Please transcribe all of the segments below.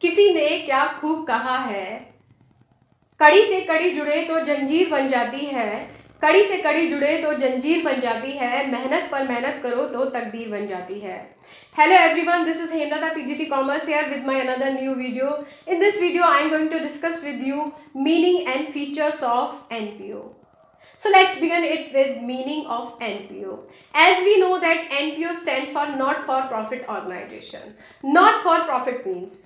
किसी ने क्या खूब कहा है, कड़ी से कड़ी जुड़े तो जंजीर बन जाती है, कड़ी से कड़ी जुड़े तो जंजीर बन जाती है, मेहनत पर मेहनत करो तो तकदीर बन जाती है. Hello everyone, this is Hemlata PGT Commerce here with my another new video. In this video I am going to discuss with you meaning and features of NPO. So let's begin it with meaning of NPO. As we know that NPO stands for Not For Profit Organization. Not for profit means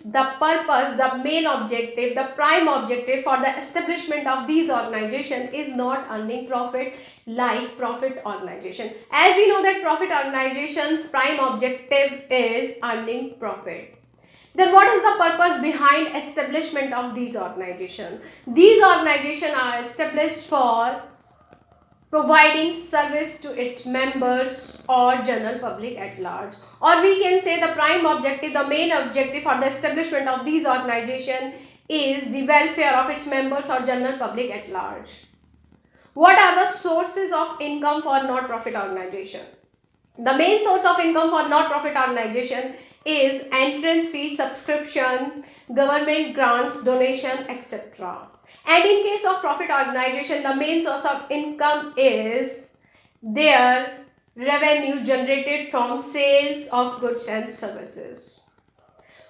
the purpose, the main objective, the prime objective for the establishment of these organizations is not earning profit like profit organization. As we know that profit organization's prime objective is earning profit. Then what is the purpose behind establishment of these organizations? These organizations are established for providing service to its members or general public at large. Or we can say the prime objective, the main objective for the establishment of these organizations is the welfare of its members or general public at large. What are the sources of income for not-profit organization? The main source of income for not-profit organization is entrance fee, subscription, government grants, donation, etc. And in case of profit organization, the main source of income is their revenue generated from sales of goods and services.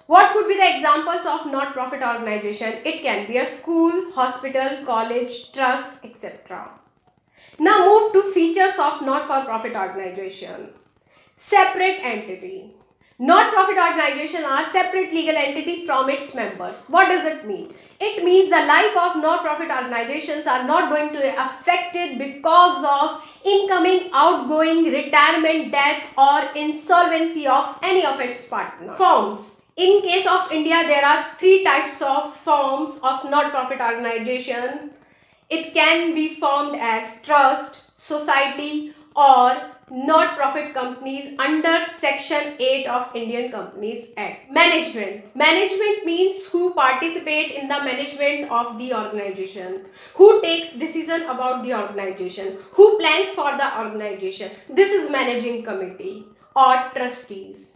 What could be the examples of not-profit organization? It can be a school, hospital, college, trust, etc. Now move to features of not-for-profit organization. Separate entity. Not-profit organization are separate legal entity from its members. What does it mean? It means the life of not-profit organizations are not going to be affected because of incoming, outgoing, retirement, death or insolvency of any of its partners. Forms. In case of India, there are three types of forms of not-profit organization. It can be formed as trust, society or not-profit companies under Section 8 of Indian Companies Act. Management. Management means who participate in the management of the organization, who takes decision about the organization, who plans for the organization. This is managing committee or trustees.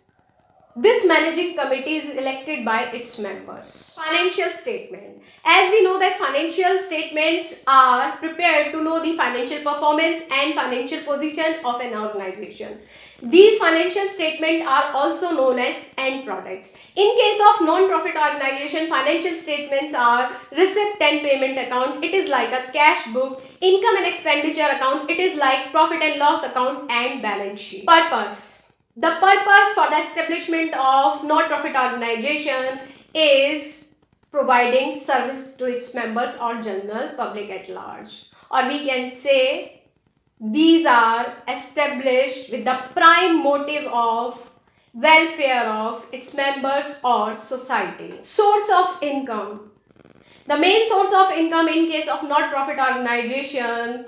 This managing committee is elected by its members. Financial statement. As we know that financial statements are prepared to know the financial performance and financial position of an organization. These financial statements are also known as end products. In case of non-profit organization, financial statements are receipt and payment account. It is like a cash book. Income and expenditure account. It is like profit and loss account and balance sheet. Purpose. The purpose for the establishment of not-profit organization is providing service to its members or general public at large. Or we can say these are established with the prime motive of welfare of its members or society. Source of income. The main source of income in case of not-profit organization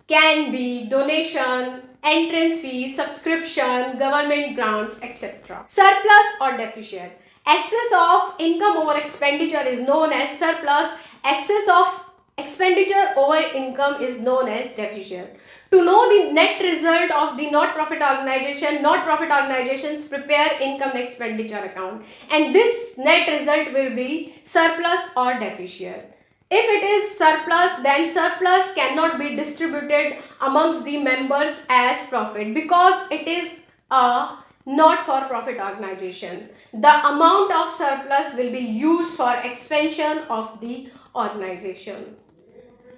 can be donation, entrance fees, subscription, government grants, etc. Surplus or deficit. Excess of income over expenditure is known as surplus. Excess of expenditure over income is known as deficit. To know the net result of the not-profit organization, not-profit organizations prepare income and expenditure account. And this net result will be surplus or deficit. If it is surplus, then surplus cannot be distributed amongst the members as profit because it is a not-for-profit organization. The amount of surplus will be used for expansion of the organization.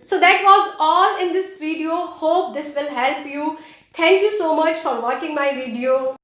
So that was all in this video. Hope this will help you. Thank you so much for watching my video.